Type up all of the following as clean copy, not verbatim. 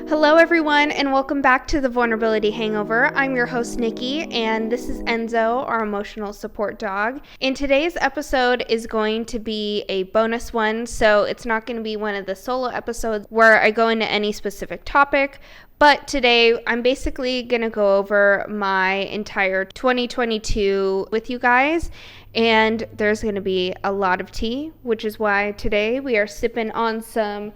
Hello everyone and welcome back to the Vulnerability Hangover. I'm your host Nikki and this is Enzo, our emotional support dog. And today's episode is going to be a bonus one, so it's not going to be one of the solo episodes where I go into any specific topic. But today I'm basically going to go over my entire 2022 with you guys. And there's going to be a lot of tea, which is why today we are sipping on some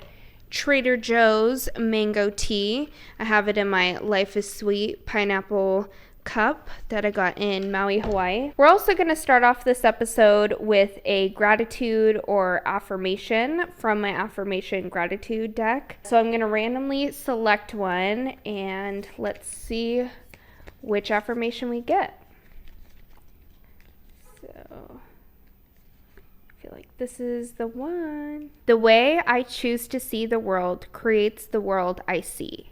Trader Joe's mango tea. I have it in my Life is Sweet pineapple cup that I got in Maui, Hawaii. We're also going to start off this episode with a gratitude or affirmation from my affirmation gratitude deck. So I'm going to randomly select one and let's see which affirmation we get. So I feel like this is the one. The way I choose to see the world creates the world I see.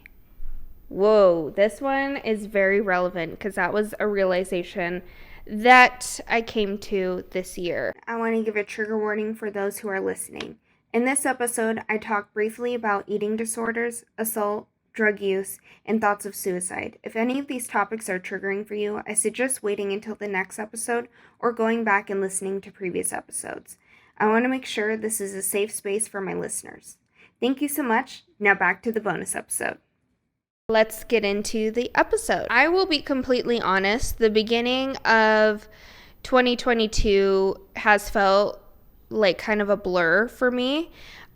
Whoa, this one is very relevant because that was a realization that I came to this year. I want to give a trigger warning for those who are listening. In this episode, I talk briefly about eating disorders, assault, drug use, and thoughts of suicide. If any of these topics are triggering for you, I suggest waiting until the next episode or going back and listening to previous episodes. I want to make sure this is a safe space for my listeners. Thank you so much. Now back to the bonus episode. Let's get into the episode. I will be completely honest. The beginning of 2022 has felt like kind of a blur for me.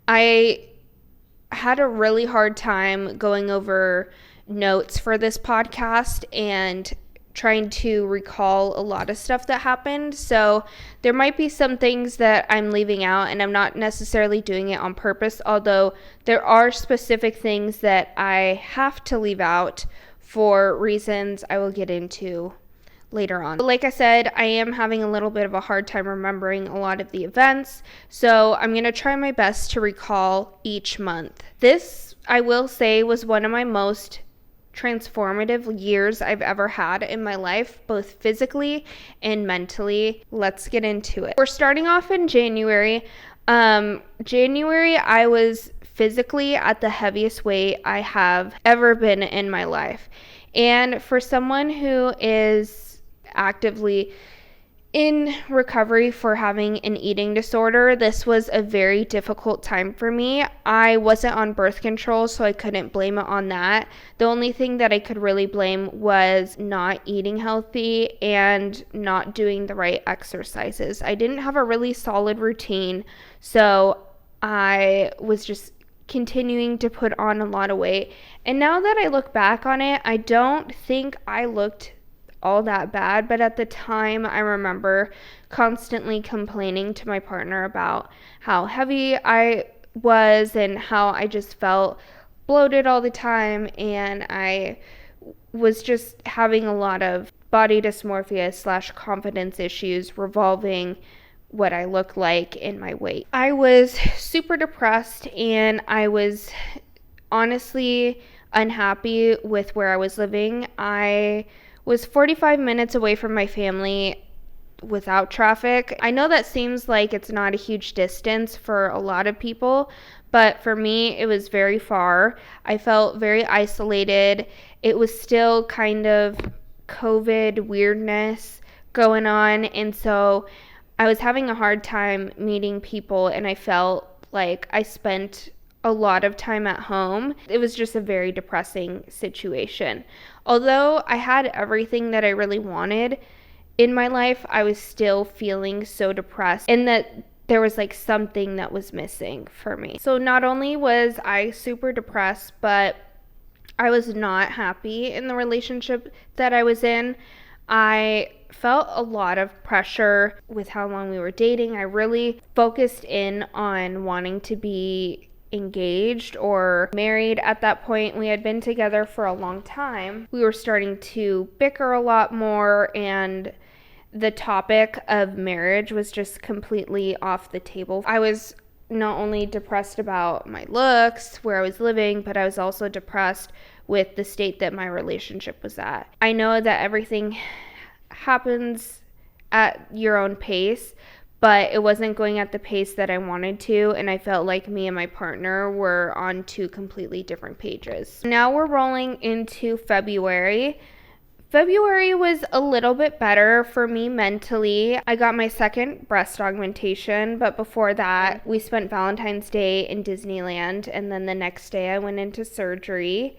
I had a really hard time going over notes for this podcast and trying to recall a lot of stuff that happened. So there might be some things that I'm leaving out, and I'm not necessarily doing it on purpose, although there are specific things that I have to leave out for reasons I will get into later on. Like I said, I am having a little bit of a hard time remembering a lot of the events, so I'm going to try my best to recall each month. This, I will say, was one of my most transformative years I've ever had in my life, both physically and mentally. Let's get into it. We're starting off in January. January, I was physically at the heaviest weight I have ever been in my life. And for someone who is actively in recovery for having an eating disorder, this was a very difficult time for me. I wasn't on birth control, so I couldn't blame it on that. The only thing that I could really blame was not eating healthy and not doing the right exercises. I didn't have a really solid routine, so I was just continuing to put on a lot of weight. And now that I look back on it, I don't think I looked all that bad, but at the time I remember constantly complaining to my partner about how heavy I was and how I just felt bloated all the time, and I was just having a lot of body dysmorphia / confidence issues revolving what I look like in my weight. I was super depressed, and I was honestly unhappy with where I was living. I was 45 minutes away from my family without traffic. I know that seems like it's not a huge distance for a lot of people, but for me, it was very far. I felt very isolated. It was still kind of COVID weirdness going on, and so I was having a hard time meeting people, and I felt like I spent a lot of time at home. It was just a very depressing situation. Although I had everything that I really wanted in my life, I was still feeling so depressed, and that there was like something that was missing for me. So not only was I super depressed, but I was not happy in the relationship that I was in. I felt a lot of pressure with how long we were dating. I really focused in on wanting to be engaged or married at that point. We had been together for a long time. We were starting to bicker a lot more, and the topic of marriage was just completely off the table. I was not only depressed about my looks, where I was living, but I was also depressed with the state that my relationship was at. I know that everything happens at your own pace, but it wasn't going at the pace that I wanted to, and I felt like me and my partner were on two completely different pages. Now we're rolling into February. February was a little bit better for me mentally. I got my second breast augmentation, but before that, we spent Valentine's Day in Disneyland, and then the next day I went into surgery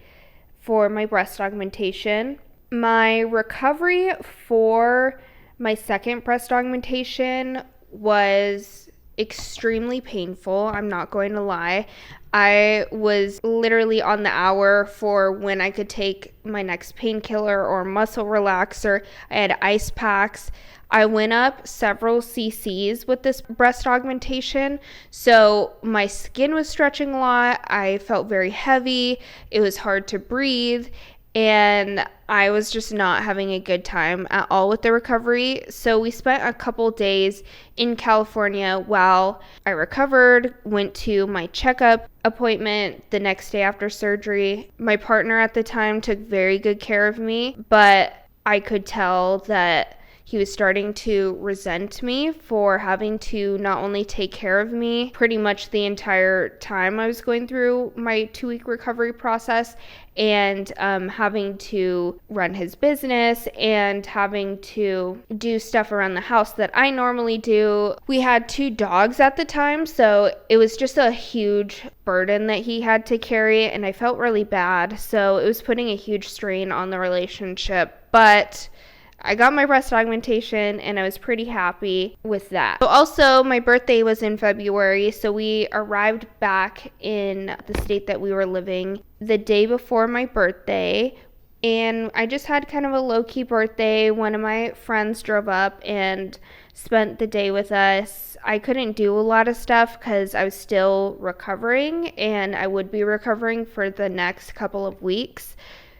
for my breast augmentation. My recovery for my second breast augmentation was extremely painful. I'm not going to lie. I was literally on the hour for when I could take my next painkiller or muscle relaxer. I had ice packs. I went up several cc's with this breast augmentation, so my skin was stretching a lot. I felt very heavy. It was hard to breathe, and I was just not having a good time at all with the recovery. So we spent a couple days in California while I recovered, went to my checkup appointment the next day after surgery. My partner at the time took very good care of me, but I could tell that he was starting to resent me for having to not only take care of me pretty much the entire time I was going through my 2-week recovery process, and having to run his business and having to do stuff around the house that I normally do. We had 2 dogs at the time, so it was just a huge burden that he had to carry, and I felt really bad. So it was putting a huge strain on the relationship, but I got my breast augmentation and I was pretty happy with that. So also, my birthday was in February, so we arrived back in the state that we were living the day before my birthday, and I just had kind of a low-key birthday. One of my friends drove up and spent the day with us. I couldn't do a lot of stuff because I was still recovering, and I would be recovering for the next couple of weeks.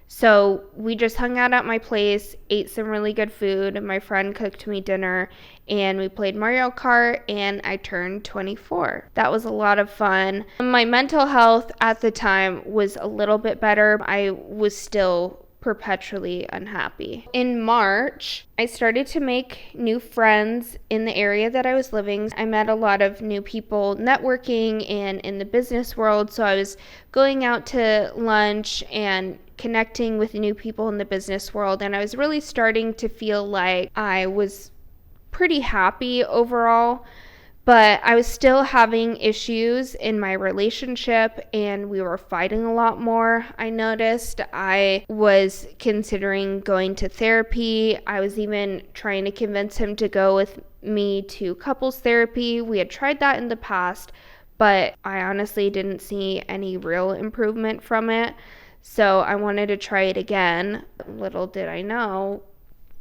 So we just hung out at my place, ate some really good food. My friend cooked me dinner, and we played Mario Kart, and I turned 24. That was a lot of fun. My mental health at the time was a little bit better. I was still perpetually unhappy. In March, I started to make new friends in the area that I was living. I met a lot of new people networking and in the business world, so I was going out to lunch and connecting with new people in the business world, and I was really starting to feel like I was pretty happy overall. But I was still having issues in my relationship, and we were fighting a lot more. I noticed I was considering going to therapy. I was even trying to convince him to go with me to couples therapy. We had tried that in the past, but I honestly didn't see any real improvement from it. So I wanted to try it again. Little did I know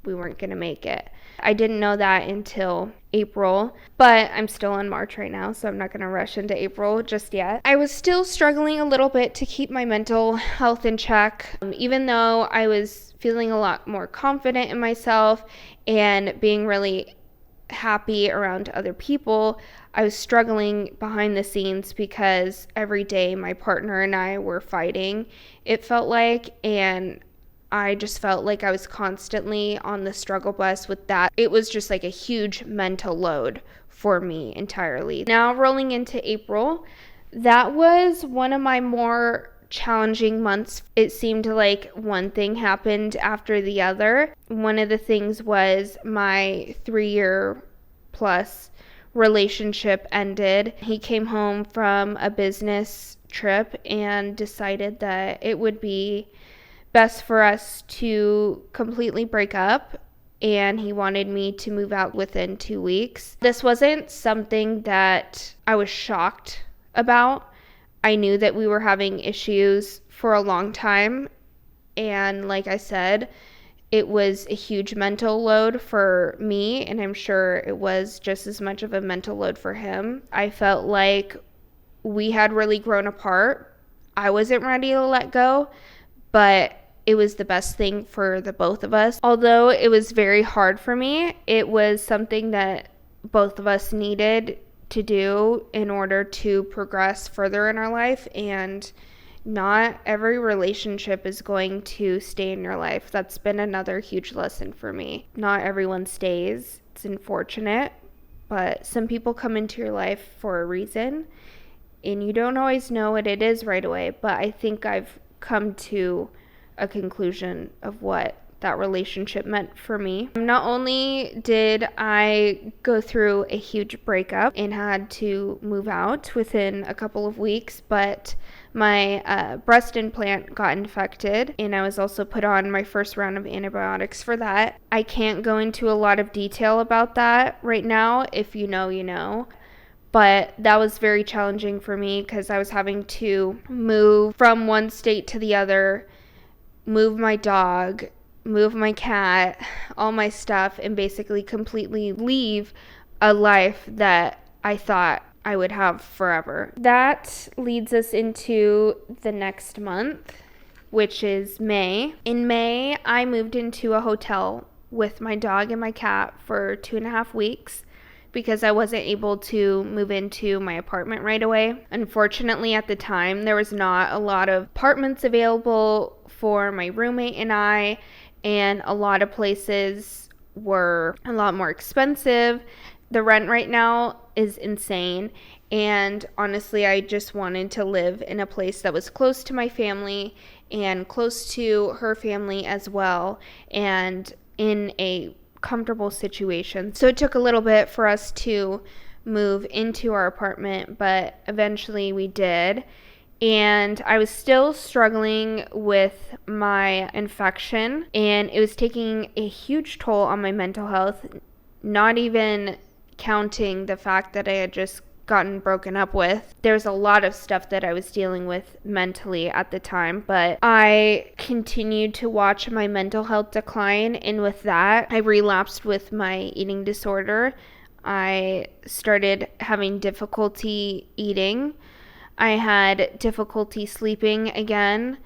we weren't going to make it. I didn't know that until April, but I'm still in March right now, so I'm not going to rush into April just yet. I was still struggling a little bit to keep my mental health in check, even though I was feeling a lot more confident in myself and being really happy around other people. I was struggling behind the scenes because every day my partner and I were fighting, it felt like, and I just felt like I was constantly on the struggle bus with that. It was just like a huge mental load for me entirely. Now rolling into April, that was one of my more challenging months. It seemed like one thing happened after the other. One of the things was my 3-year plus relationship ended. He came home from a business trip and decided that it would be best for us to completely break up, and he wanted me to move out within 2 weeks. This wasn't something that I was shocked about. I knew that we were having issues for a long time, and like I said, it was a huge mental load for me, and I'm sure it was just as much of a mental load for him. I felt like we had really grown apart. I wasn't ready to let go, but it was the best thing for the both of us. Although it was very hard for me, it was something that both of us needed to do in order to progress further in our life, and not every relationship is going to stay in your life. That's been another huge lesson for me. Not everyone stays. It's unfortunate, but some people come into your life for a reason, and you don't always know what it is right away, but I think I've come to a conclusion of what that relationship meant for me. Not only did I go through a huge breakup and had to move out within a couple of weeks, but my breast implant got infected, and I was also put on my first round of antibiotics for that. I can't go into a lot of detail about that right now. If you know, you know. But that was very challenging for me because I was having to move from one state to the other, move my dog, move my cat, all my stuff, and basically completely leave a life that I thought I would have forever. That leads us into the next month, which is May. In May, I moved into a hotel with my dog and my cat for 2.5 weeks because I wasn't able to move into my apartment right away. Unfortunately, at the time, there was not a lot of apartments available for my roommate and I, and a lot of places were a lot more expensive. The rent right now is insane, and honestly, I just wanted to live in a place that was close to my family and close to her family as well, and in a comfortable situation. So it took a little bit for us to move into our apartment, but eventually we did. And I was still struggling with my infection, and it was taking a huge toll on my mental health, not even counting the fact that I had just gotten broken up with. There's a lot of stuff that I was dealing with mentally at the time, but I continued to watch my mental health decline, and with that, I relapsed with my eating disorder. I started having difficulty eating. I had difficulty sleeping again,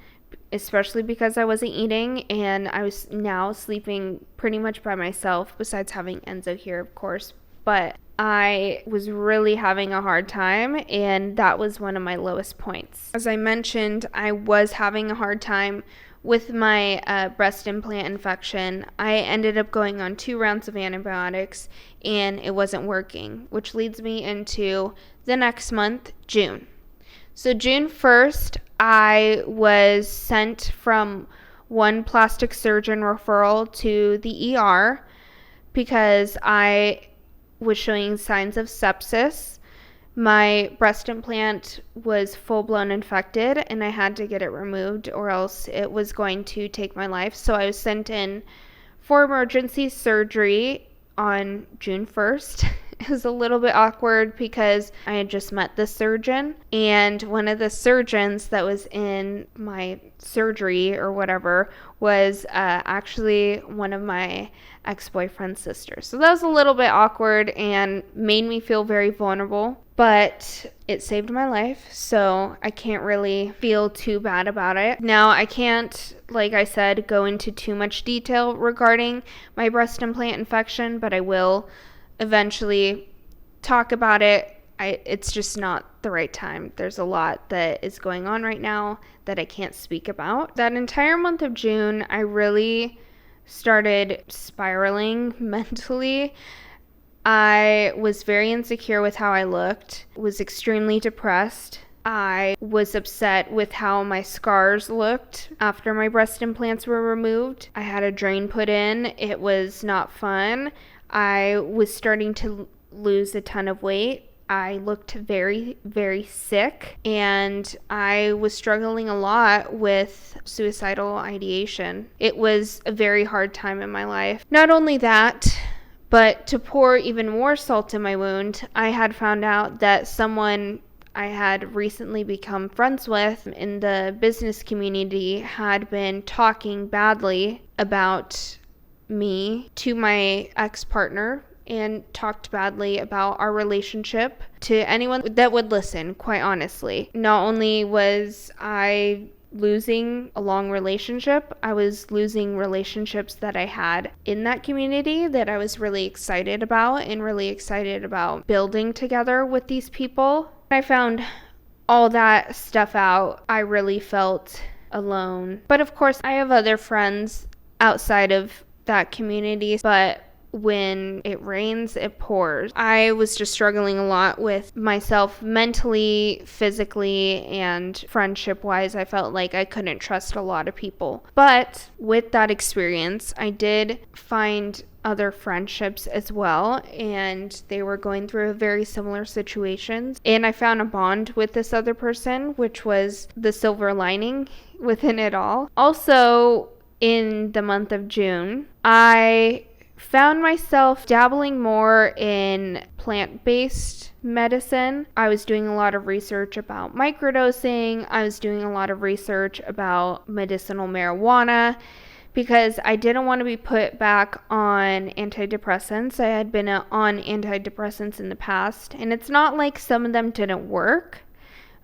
especially because I wasn't eating, and I was now sleeping pretty much by myself, besides having Enzo here, of course. But I was really having a hard time, and that was one of my lowest points. As I mentioned, I was having a hard time with my breast implant infection. I ended up going on 2 rounds of antibiotics, and it wasn't working, which leads me into the next month, June. So June 1st, I was sent from one plastic surgeon referral to the ER because I was showing signs of sepsis. My breast implant was full-blown infected, and I had to get it removed or else it was going to take my life. So I was sent in for emergency surgery on June 1st. It was a little bit awkward because I had just met the surgeon, and one of the surgeons that was in my surgery or whatever was actually one of my ex-boyfriend's sisters. So that was a little bit awkward and made me feel very vulnerable, but it saved my life, so I can't really feel too bad about it. Now, I can't, like I said, go into too much detail regarding my breast implant infection, but I will eventually talk about it. It's just not the right time. There's a lot that is going on right now that I can't speak about. That entire month of June, I really started spiraling mentally. I was very insecure with how I looked, was extremely depressed. I was upset with how my scars looked after my breast implants were removed. I had a drain put in. It was not fun. I was starting to lose a ton of weight. I looked very, very sick, and I was struggling a lot with suicidal ideation. It was a very hard time in my life. Not only that, but to pour even more salt in my wound, I had found out that someone I had recently become friends with in the business community had been talking badly about me to my ex-partner and talked badly about our relationship to anyone that would listen, quite honestly. Not only was I losing a long relationship, I was losing relationships that I had in that community that I was really excited about and really excited about building together with these people. When I found all that stuff out, I really felt alone. But of course, I have other friends outside of that community, but when it rains, it pours. I was just struggling a lot with myself mentally, physically, and friendship-wise. I felt like I couldn't trust a lot of people. But with that experience, I did find other friendships as well, and they were going through very similar situations. And I found a bond with this other person, which was the silver lining within it all. Also, in the month of June, I found myself dabbling more in plant-based medicine. I was doing a lot of research about microdosing. I was doing a lot of research about medicinal marijuana because I didn't want to be put back on antidepressants. I had been on antidepressants in the past, and it's not like some of them didn't work,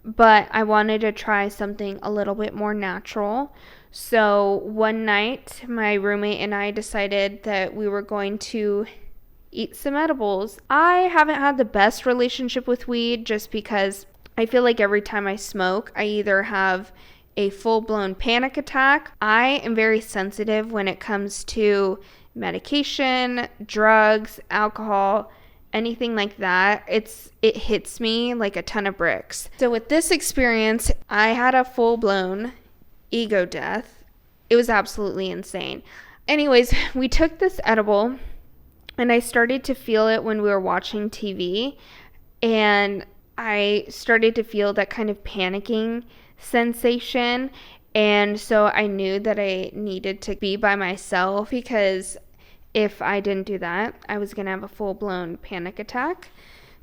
but I wanted to try something a little bit more natural. So one night, my roommate and I decided that we were going to eat some edibles. I haven't had the best relationship with weed just because I feel like every time I smoke, I either have a full-blown panic attack. I am very sensitive when it comes to medication, drugs, alcohol, anything like that. It hits me like a ton of bricks. So with this experience, I had a full-blown ego death. It was absolutely insane. Anyways, we took this edible and I started to feel it when we were watching TV, and I started to feel that kind of panicking sensation, and so I knew that I needed to be by myself because if I didn't do that, I was going to have a full-blown panic attack.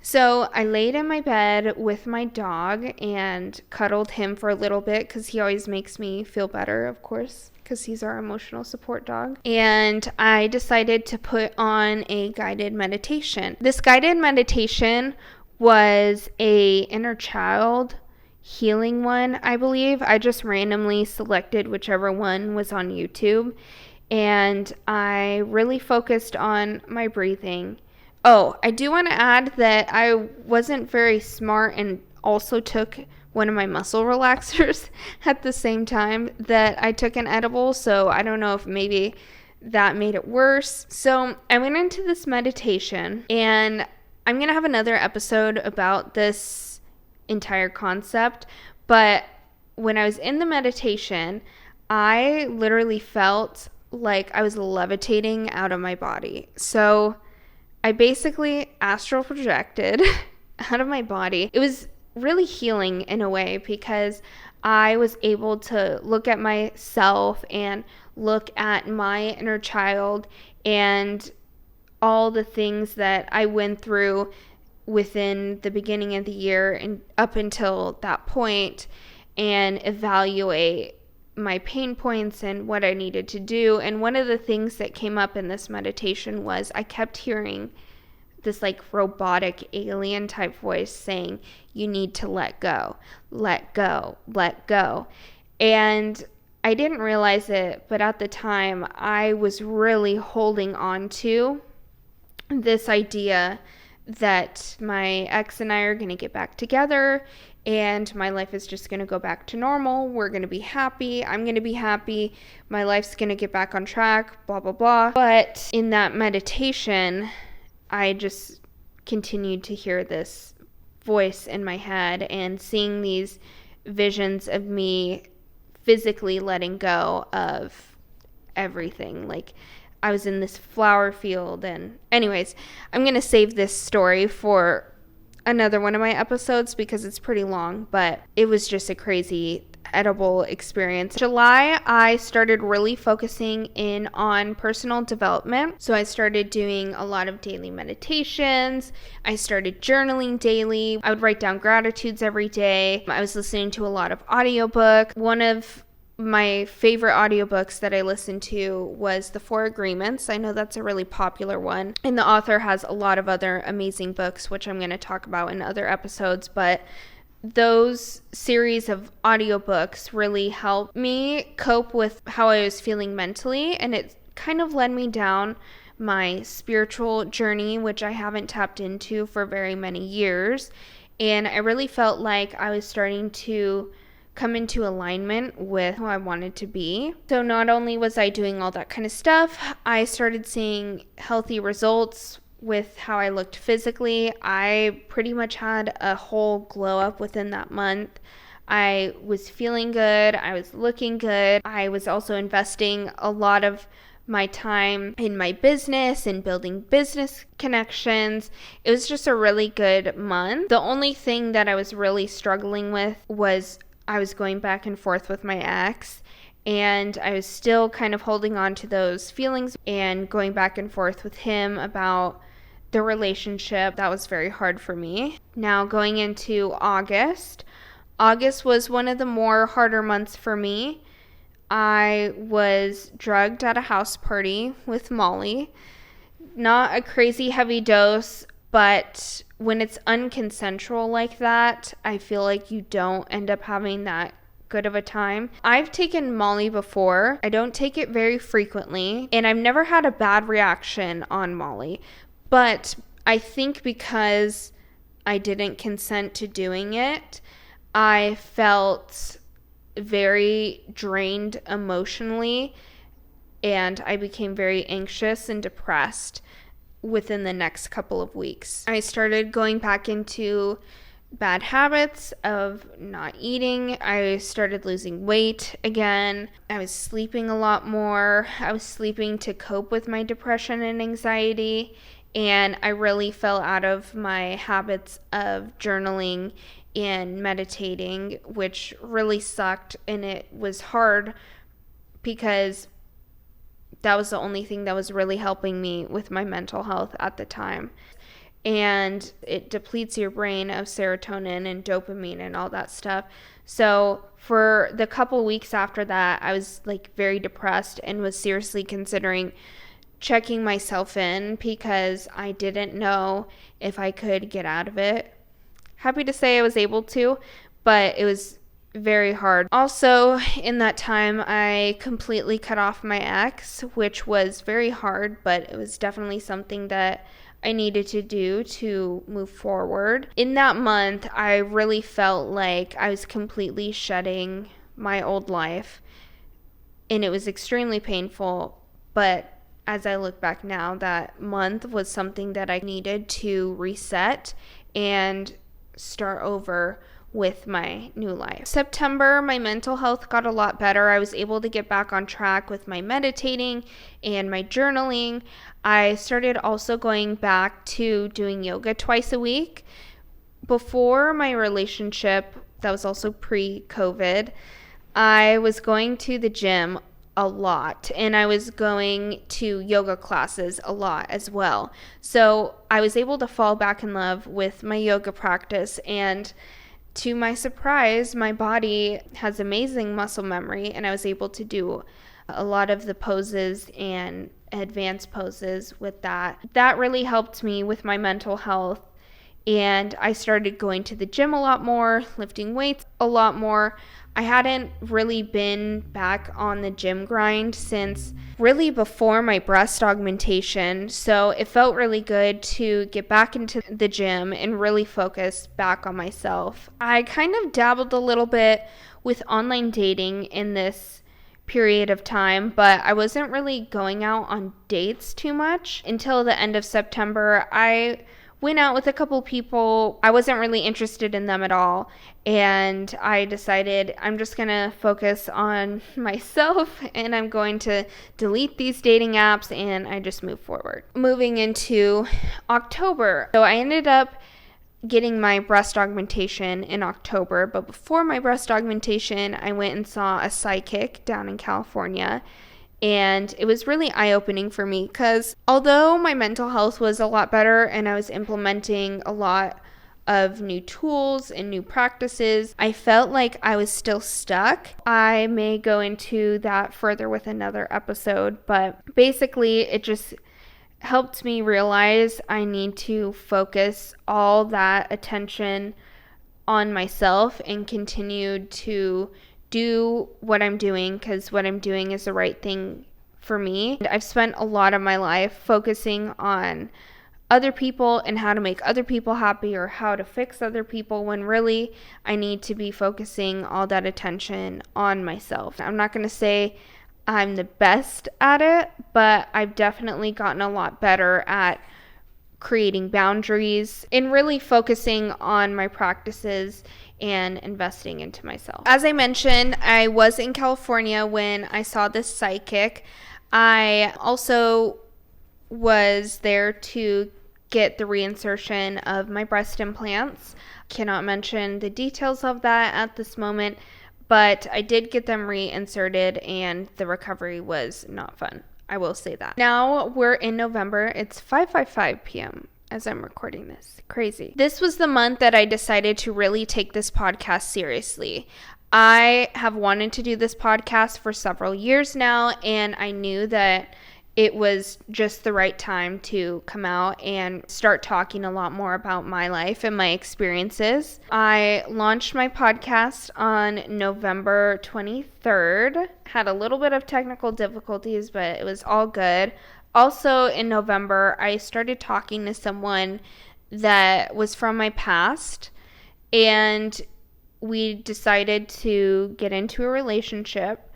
So I laid in my bed with my dog and cuddled him for a little bit because he always makes me feel better, of course, because he's our emotional support dog. And I decided to put on a guided meditation. This guided meditation was a inner child healing one, I believe. I just randomly selected whichever one was on YouTube, and I really focused on my breathing. Oh, I do want to add that I wasn't very smart and also took one of my muscle relaxers at the same time that I took an edible, so I don't know if maybe that made it worse. So I went into this meditation, and I'm going to have another episode about this entire concept, but when I was in the meditation, I literally felt like I was levitating out of my body. So I basically astral projected out of my body. It was really healing in a way because I was able to look at myself and look at my inner child and all the things that I went through within the beginning of the year and up until that point, and evaluate my pain points and what I needed to do. And one of the things that came up in this meditation was I kept hearing this like robotic alien type voice saying, you need to let go, let go, let go. And I didn't realize it, but at the time I was really holding on to this idea that my ex and I are going to get back together and my life is just going to go back to normal. We're going to be happy. I'm going to be happy. My life's going to get back on track, blah, blah, blah. But in that meditation, I just continued to hear this voice in my head and seeing these visions of me physically letting go of everything. Like I was in this flower field, and anyways, I'm going to save this story for another one of my episodes because it's pretty long, but it was just a crazy edible experience. July, I started really focusing in on personal development. So I started doing a lot of daily meditations. I started journaling daily. I would write down gratitudes every day. I was listening to a lot of audiobook. One of my favorite audiobooks that I listened to was The Four Agreements. I know that's a really popular one. And the author has a lot of other amazing books, which I'm going to talk about in other episodes. But those series of audiobooks really helped me cope with how I was feeling mentally. And it kind of led me down my spiritual journey, which I haven't tapped into for very many years. And I really felt like I was starting to come into alignment with who I wanted to be. So not only was I doing all that kind of stuff, I started seeing healthy results with how I looked physically. I pretty much had a whole glow up within that month. I was feeling good. I was looking good. I was also investing a lot of my time in my business and building business connections. It was just a really good month. The only thing that I was really struggling with was I was going back and forth with my ex, and I was still kind of holding on to those feelings and going back and forth with him about the relationship. That was very hard for me. Now going into August was one of the more harder months for me. I was drugged at a house party with Molly. Not a crazy heavy dose, but when it's unconsensual like that, I feel like you don't end up having that good of a time. I've taken Molly before. I don't take it very frequently, and I've never had a bad reaction on Molly. But I think because I didn't consent to doing it, I felt very drained emotionally, and I became very anxious and depressed within the next couple of weeks. I started going back into bad habits of not eating. I started losing weight again. I was sleeping a lot more. I was sleeping to cope with my depression and anxiety, and I really fell out of my habits of journaling and meditating, which really sucked, and it was hard because that was the only thing that was really helping me with my mental health at the time. And it depletes your brain of serotonin and dopamine and all that stuff. So for the couple weeks after that, I was like very depressed and was seriously considering checking myself in because I didn't know if I could get out of it. Happy to say I was able to, but it was very hard. Also, in that time, I completely cut off my ex, which was very hard, but it was definitely something that I needed to do to move forward. In that month, I really felt like I was completely shedding my old life, and it was extremely painful, but as I look back now, that month was something that I needed to reset and start over with my new life. September, my mental health got a lot better. I was able to get back on track with my meditating and my journaling. I started also going back to doing yoga twice a week. Before my relationship, that was also pre-COVID, I was going to the gym a lot, and I was going to yoga classes a lot as well. So I was able to fall back in love with my yoga practice, and to my surprise, my body has amazing muscle memory, and I was able to do a lot of the poses and advanced poses with that. That really helped me with my mental health, and I started going to the gym a lot more, lifting weights a lot more. I hadn't really been back on the gym grind since really before my breast augmentation, so it felt really good to get back into the gym and really focus back on myself. I kind of dabbled a little bit with online dating in this period of time, but I wasn't really going out on dates too much until the end of September. I went out with a couple people. I wasn't really interested in them at all, and I decided I'm just gonna focus on myself and I'm going to delete these dating apps, and I just moved forward. Moving into October, so I ended up getting my breast augmentation in October, but before my breast augmentation, I went and saw a psychic down in California. And it was really eye-opening for me because although my mental health was a lot better and I was implementing a lot of new tools and new practices, I felt like I was still stuck. I may go into that further with another episode, but basically it just helped me realize I need to focus all that attention on myself and continue to do what I'm doing because what I'm doing is the right thing for me. I've spent a lot of my life focusing on other people and how to make other people happy or how to fix other people, when really I need to be focusing all that attention on myself. I'm not going to say I'm the best at it, but I've definitely gotten a lot better at creating boundaries and really focusing on my practices and investing into myself. As I mentioned, I was in California when I saw this psychic. I also was there to get the reinsertion of my breast implants. Cannot mention the details of that at this moment, but I did get them reinserted and the recovery was not fun. I will say that. Now we're in November. It's 5:55 p.m. as I'm recording this. Crazy. This was the month that I decided to really take this podcast seriously. I have wanted to do this podcast for several years now, and I knew that it was just the right time to come out and start talking a lot more about my life and my experiences. I launched my podcast on November 23rd. Had a little bit of technical difficulties, but it was all good. Also in November, I started talking to someone that was from my past, and we decided to get into a relationship.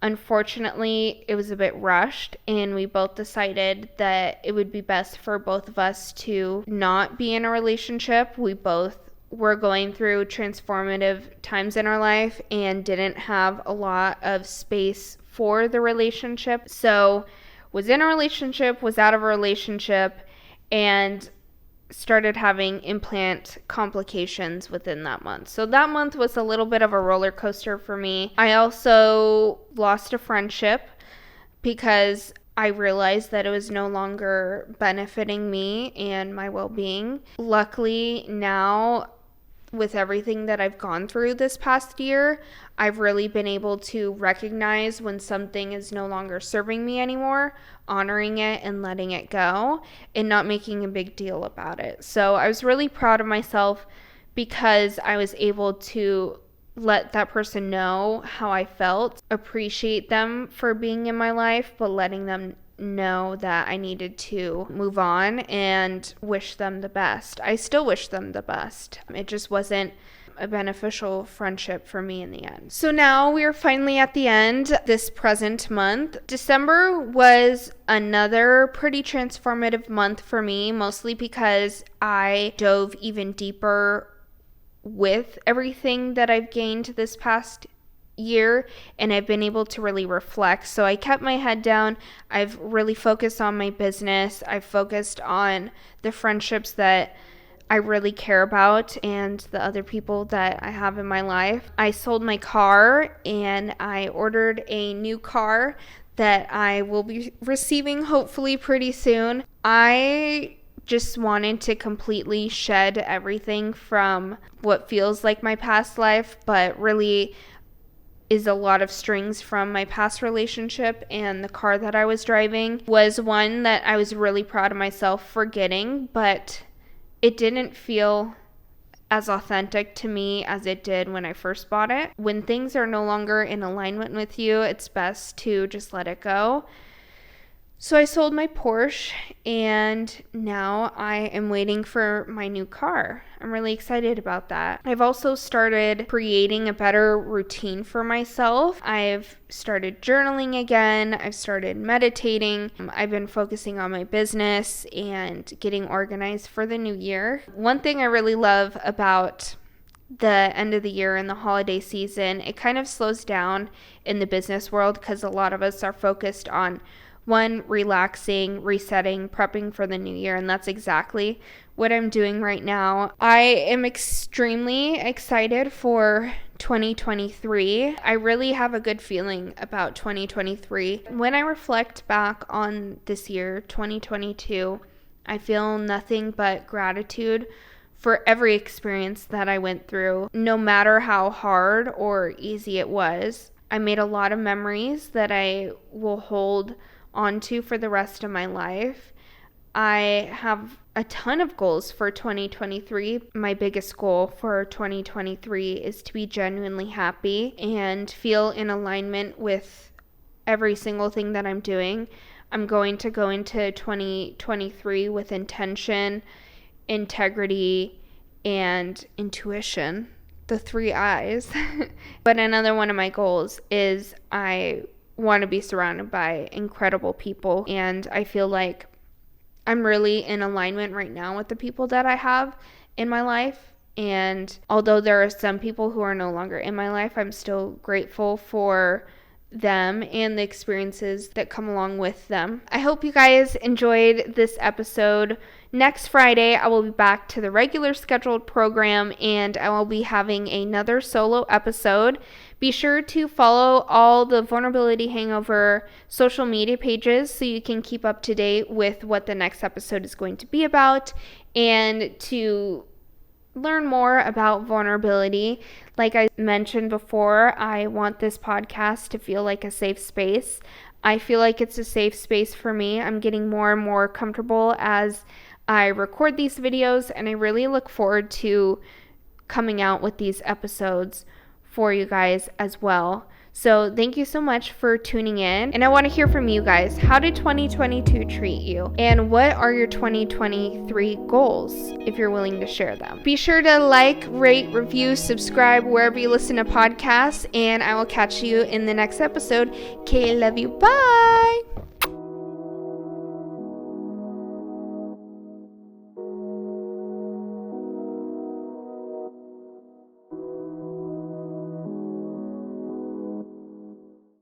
Unfortunately, it was a bit rushed, and we both decided that it would be best for both of us to not be in a relationship. We both were going through transformative times in our life and didn't have a lot of space for the relationship. So, was in a relationship, was out of a relationship, and started having implant complications within that month. So that month was a little bit of a roller coaster for me. I also lost a friendship because I realized that it was no longer benefiting me and my well-being. Luckily, now, with everything that I've gone through this past year, I've really been able to recognize when something is no longer serving me anymore, honoring it and letting it go, and not making a big deal about it. So I was really proud of myself because I was able to let that person know how I felt, appreciate them for being in my life, but letting them know that I needed to move on and wish them the best. I still wish them the best. It just wasn't a beneficial friendship for me in the end. So now we are finally at the end, this present month. December was another pretty transformative month for me, mostly because I dove even deeper with everything that I've gained this past year, and I've been able to really reflect. So I kept my head down. I've really focused on my business. I've focused on the friendships that I really care about and the other people that I have in my life. I sold my car and I ordered a new car that I will be receiving hopefully pretty soon. I just wanted to completely shed everything from what feels like my past life, but really is a lot of strings from my past relationship, and the car that I was driving was one that I was really proud of myself for getting, but it didn't feel as authentic to me as it did when I first bought it. When things are no longer in alignment with you, it's best to just let it go. So I sold my Porsche, and now I am waiting for my new car. I'm really excited about that. I've also started creating a better routine for myself. I've started journaling again. I've started meditating. I've been focusing on my business and getting organized for the new year. One thing I really love about the end of the year and the holiday season, it kind of slows down in the business world because a lot of us are focused on relaxing, resetting, prepping for the new year, and that's exactly what I'm doing right now. I am extremely excited for 2023. I really have a good feeling about 2023. When I reflect back on this year, 2022, I feel nothing but gratitude for every experience that I went through, no matter how hard or easy it was. I made a lot of memories that I will hold onto for the rest of my life. I have a ton of goals for 2023. My biggest goal for 2023 is to be genuinely happy and feel in alignment with every single thing that I'm doing. I'm going to go into 2023 with intention, integrity, and intuition. The 3 I's. But another one of my goals is I want to be surrounded by incredible people, and I feel like I'm really in alignment right now with the people that I have in my life. And although there are some people who are no longer in my life, I'm still grateful for them and the experiences that come along with them. I hope you guys enjoyed this episode. Next Friday, I will be back to the regular scheduled program, and I will be having another solo episode. Be sure to follow all the Vulnerability Hangover social media pages so you can keep up to date with what the next episode is going to be about, and to learn more about vulnerability. Like I mentioned before, I want this podcast to feel like a safe space. I feel like it's a safe space for me. I'm getting more and more comfortable as I record these videos, and I really look forward to coming out with these episodes for you guys as well. So thank you so much for tuning in, and I want to hear from you guys. How did 2022 treat you? And what are your 2023 goals, if you're willing to share them? Be sure to like, rate, review, subscribe wherever you listen to podcasts, and I will catch you in the next episode. Okay, love you. Bye!